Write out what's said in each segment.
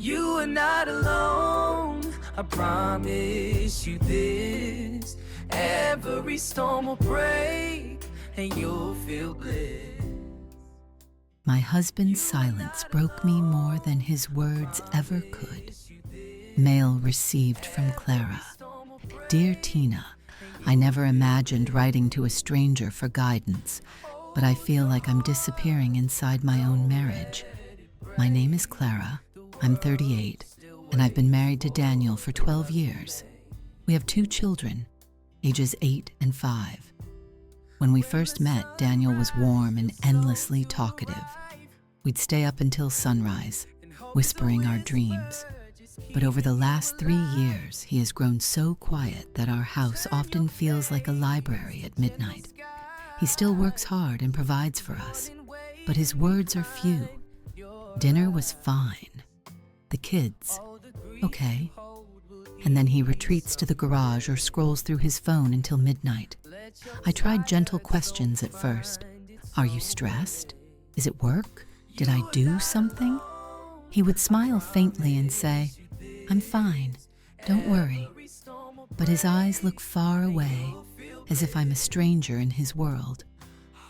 You are not alone, I promise you this. Every storm will break and you'll feel bliss. My husband's silence broke me more than his words ever could. Mail received from Clara. Dear Tina, I never imagined writing to a stranger for guidance, but I feel like I'm disappearing inside my own marriage. My name is Clara. I'm 38, and I've been married to Daniel for 12 years. We have 2 children, ages 8 and 5. When we first met, Daniel was warm and endlessly talkative. We'd stay up until sunrise, whispering our dreams. But over the last 3 years, he has grown so quiet that our house often feels like a library at midnight. He still works hard and provides for us, but his words are few. Dinner was fine. The kids, okay. And then he retreats to the garage or scrolls through his phone until midnight. I tried gentle questions at first. Are you stressed? Is it work? Did I do something? He would smile faintly and say, I'm fine, don't worry. But his eyes look far away, as if I'm a stranger in his world.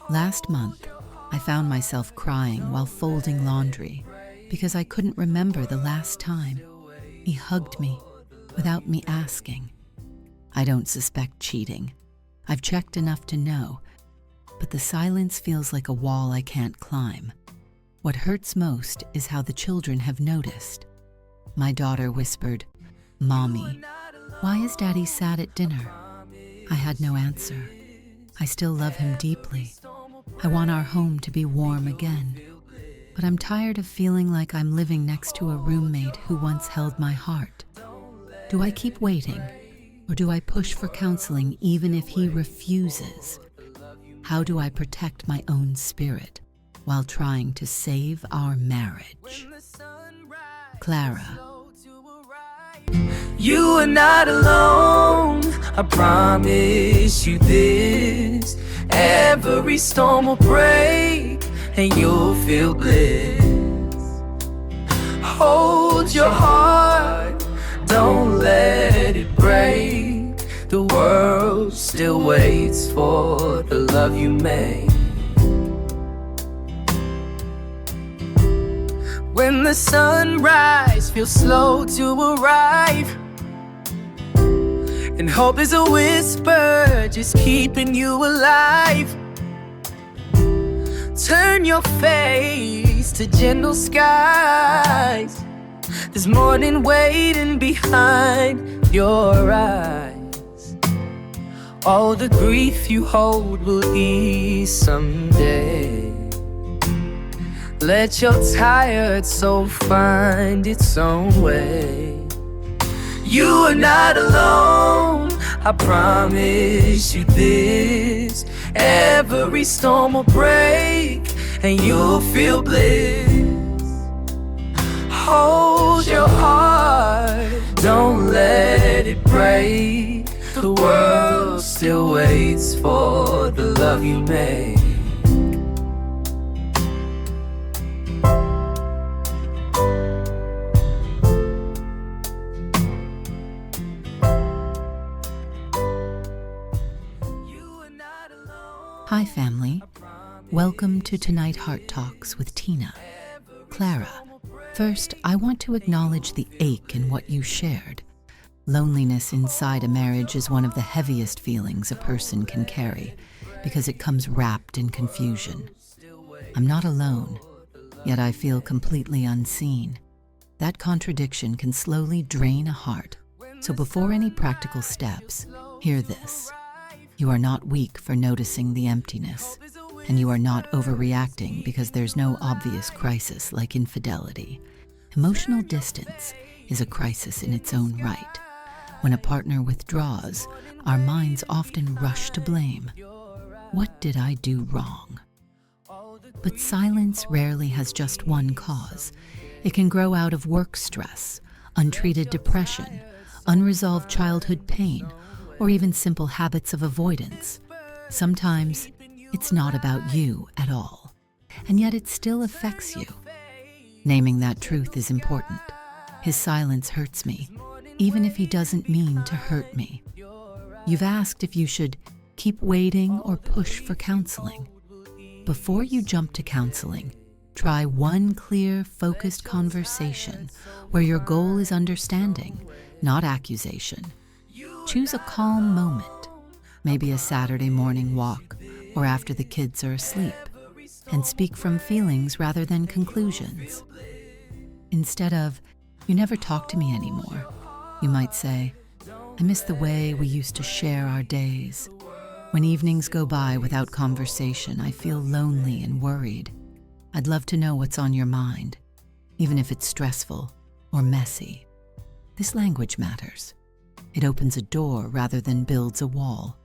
Last month, I found myself crying while folding laundry because I couldn't remember the last time. He hugged me without me asking. I don't suspect cheating. I've checked enough to know, but the silence feels like a wall I can't climb. What hurts most is how the children have noticed. My daughter whispered, Mommy, why is Daddy sad at dinner? I had no answer. I still love him deeply. I want our home to be warm again. But I'm tired of feeling like I'm living next to a roommate who once held my heart. Do I keep waiting, or do I push for counseling even if he refuses? How do I protect my own spirit while trying to save our marriage? Clara. You are not alone, I promise you this. Every storm will break and you'll feel bliss. Hold your heart, don't let it break. The world still waits for the love you made. When the sunrise feels slow to arrive, and hope is a whisper just keeping you alive, turn your face to gentle skies. There's morning waiting behind your eyes. All the grief you hold will ease someday. Let your tired soul find its own way. You are not alone, I promise you this. Every storm will break and you'll feel bliss. Hold your heart, don't let it break. The world still waits for the love you made. Hi family, welcome to Tonight Heart Talks with Tina. Clara, first I want to acknowledge the ache in what you shared. Loneliness inside a marriage is one of the heaviest feelings a person can carry because it comes wrapped in confusion. I'm not alone, yet I feel completely unseen. That contradiction can slowly drain a heart. So before any practical steps, hear this. You are not weak for noticing the emptiness, and you are not overreacting because there's no obvious crisis like infidelity. Emotional distance is a crisis in its own right. When a partner withdraws, our minds often rush to blame. What did I do wrong? But silence rarely has just one cause. It can grow out of work stress, untreated depression, unresolved childhood pain, or even simple habits of avoidance. Sometimes it's not about you at all, and yet it still affects you. Naming that truth is important. His silence hurts me, even if he doesn't mean to hurt me. You've asked if you should keep waiting or push for counseling. Before you jump to counseling, try one clear, focused conversation where your goal is understanding, not accusation. Choose a calm moment, maybe a Saturday morning walk or after the kids are asleep, and speak from feelings rather than conclusions. Instead of, "You never talk to me anymore," you might say, "I miss the way we used to share our days. When evenings go by without conversation, I feel lonely and worried. I'd love to know what's on your mind, even if it's stressful or messy." This language matters. It opens a door rather than builds a wall.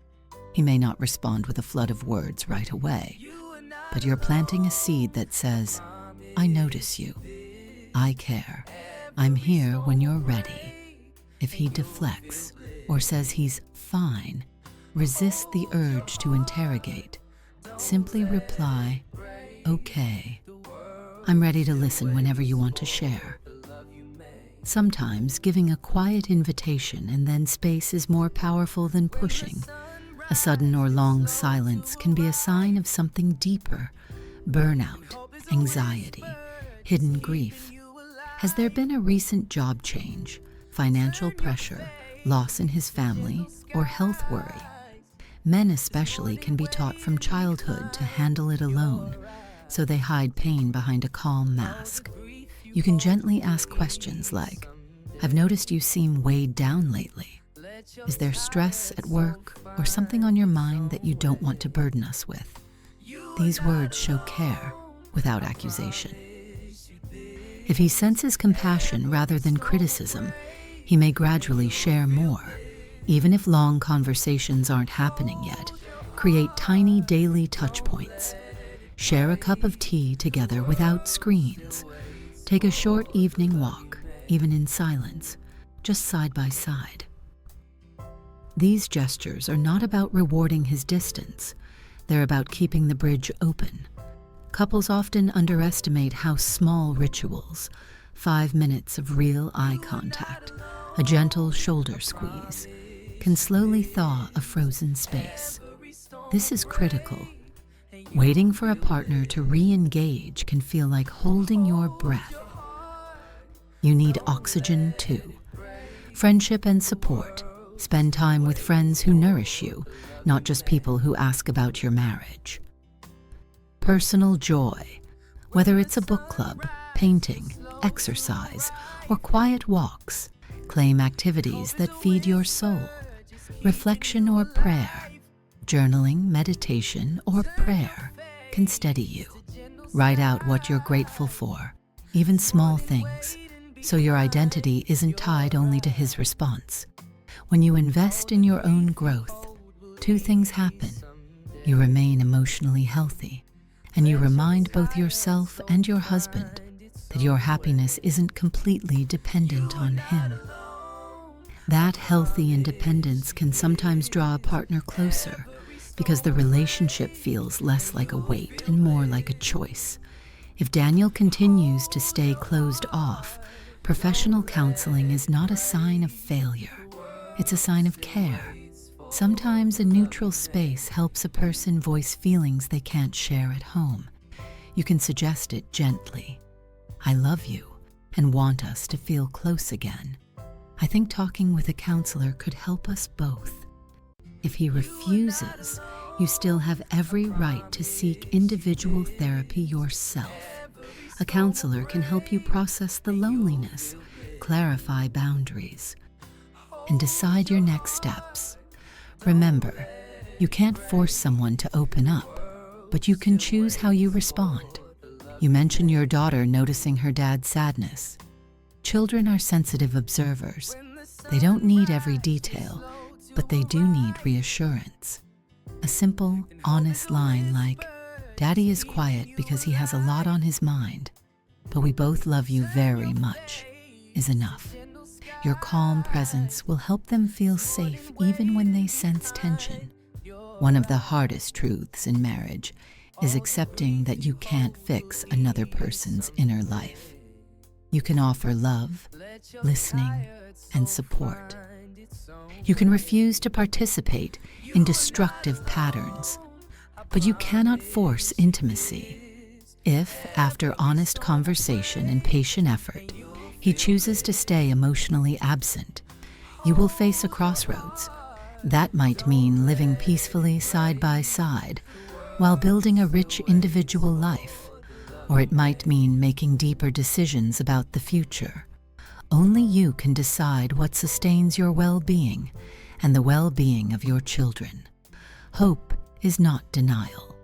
He may not respond with a flood of words right away, but you're planting a seed that says, "I notice you. I care. I'm here when you're ready." If he deflects or says he's fine, resist the urge to interrogate. Simply reply, "Okay. I'm ready to listen whenever you want to share." Sometimes giving a quiet invitation and then space is more powerful than pushing. A sudden or long silence can be a sign of something deeper: burnout, anxiety, hidden grief. Has there been a recent job change, financial pressure, loss in his family, or health worry? Men especially can be taught from childhood to handle it alone, so they hide pain behind a calm mask. You can gently ask questions like, "I've noticed you seem weighed down lately. Is there stress at work or something on your mind that you don't want to burden us with?" These words show care without accusation. If he senses compassion rather than criticism, he may gradually share more. Even if long conversations aren't happening yet, create tiny daily touch points. Share a cup of tea together without screens. Take a short evening walk, even in silence, just side by side. These gestures are not about rewarding his distance. They're about keeping the bridge open. Couples often underestimate how small rituals, 5 minutes of real eye contact, a gentle shoulder squeeze, can slowly thaw a frozen space. This is critical. Waiting for a partner to re-engage can feel like holding your breath. You need oxygen too. Friendship and support. Spend time with friends who nourish you, not just people who ask about your marriage. Personal joy. Whether it's a book club, painting, exercise, or quiet walks, claim activities that feed your soul. Reflection or prayer. Journaling, meditation, or prayer can steady you. Write out what you're grateful for, even small things, so your identity isn't tied only to his response. When you invest in your own growth, 2 things happen. You remain emotionally healthy, and you remind both yourself and your husband that your happiness isn't completely dependent on him. That healthy independence can sometimes draw a partner closer because the relationship feels less like a weight and more like a choice. If Daniel continues to stay closed off, professional counseling is not a sign of failure. It's a sign of care. Sometimes a neutral space helps a person voice feelings they can't share at home. You can suggest it gently. "I love you and want us to feel close again. I think talking with a counselor could help us both." If he refuses, you still have every right to seek individual therapy yourself. A counselor can help you process the loneliness, clarify boundaries, and decide your next steps. Remember, you can't force someone to open up, but you can choose how you respond. You mentioned your daughter noticing her dad's sadness. Children are sensitive observers. They don't need every detail, but they do need reassurance. A simple, honest line like, "Daddy is quiet because he has a lot on his mind, but we both love you very much," is enough. Your calm presence will help them feel safe even when they sense tension. One of the hardest truths in marriage is accepting that you can't fix another person's inner life. You can offer love, listening, and support. You can refuse to participate in destructive patterns, but you cannot force intimacy. If, after honest conversation and patient effort, he chooses to stay emotionally absent, you will face a crossroads. That might mean living peacefully side by side while building a rich individual life, or it might mean making deeper decisions about the future. Only you can decide what sustains your well-being and the well-being of your children. Hope is not denial.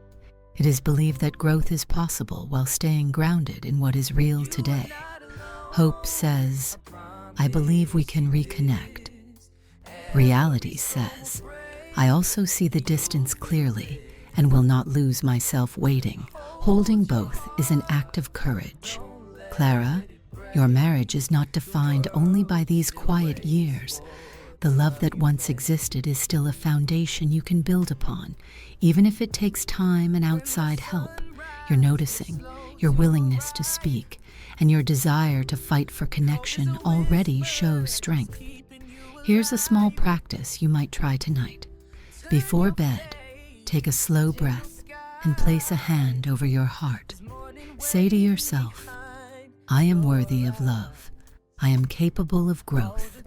It is believed that growth is possible while staying grounded in what is real today. Hope says, I believe we can reconnect. Reality says, I also see the distance clearly and will not lose myself waiting. Holding both is an act of courage. Clara, your marriage is not defined only by these quiet years. The love that once existed is still a foundation you can build upon, even if it takes time and outside help. Your noticing, your willingness to speak, and your desire to fight for connection already show strength. Here's a small practice you might try tonight. Before bed, take a slow breath and place a hand over your heart. Say to yourself, I am worthy of love. I am capable of growth,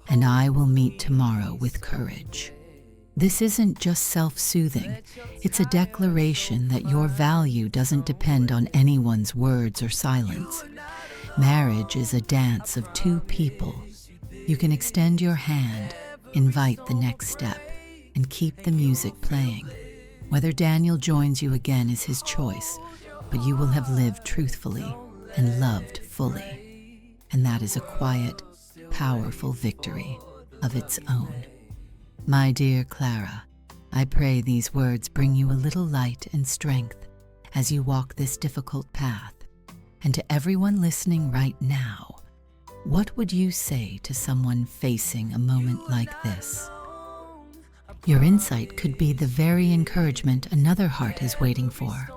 and I will meet tomorrow with courage. This isn't just self-soothing. It's a declaration that your value doesn't depend on anyone's words or silence. Marriage is a dance of two people. You can extend your hand, invite the next step, and keep the music playing. Whether Daniel joins you again is his choice, but you will have lived truthfully and loved fully. And that is a quiet, powerful victory of its own. My dear Clara, I pray these words bring you a little light and strength as you walk this difficult path. And to everyone listening right now, what would you say to someone facing a moment like this? Your insight could be the very encouragement another heart is waiting for.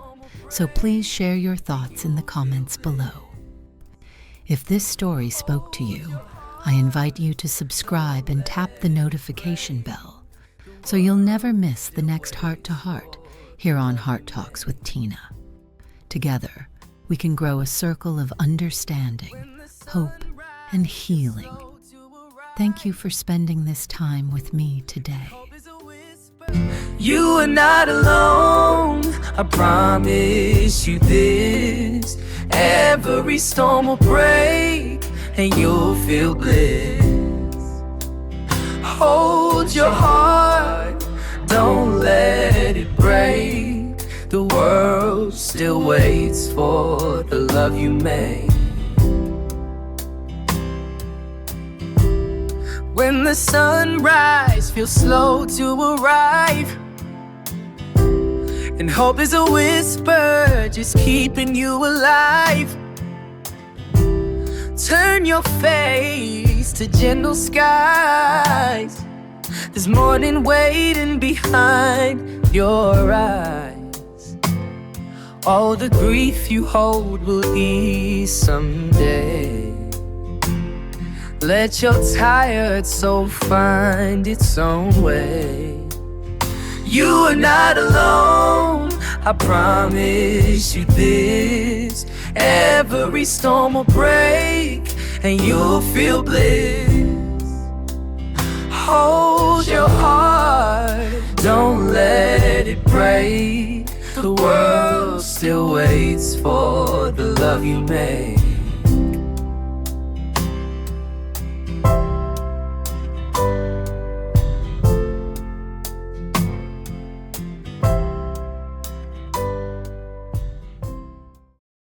So please share your thoughts in the comments below. If this story spoke to you, I invite you to subscribe and tap the notification bell so you'll never miss the next Heart to Heart here on Heart Talks with Tina. Together, we can grow a circle of understanding, hope, and healing. Thank you for spending this time with me today. You are not alone, I promise you this. Every storm will break and you'll feel bliss. Hold your heart, don't let it break. The world still waits for the love you made. When the sunrise feels slow to arrive, and hope is a whisper just keeping you alive, turn your face to gentle skies. There's morning waiting behind your eyes. All the grief you hold will ease someday. Let your tired soul find its own way. You are not alone, I promise you this. Every storm will break and you'll feel bliss. Hold your heart, don't let it break. The world still waits for the love you made.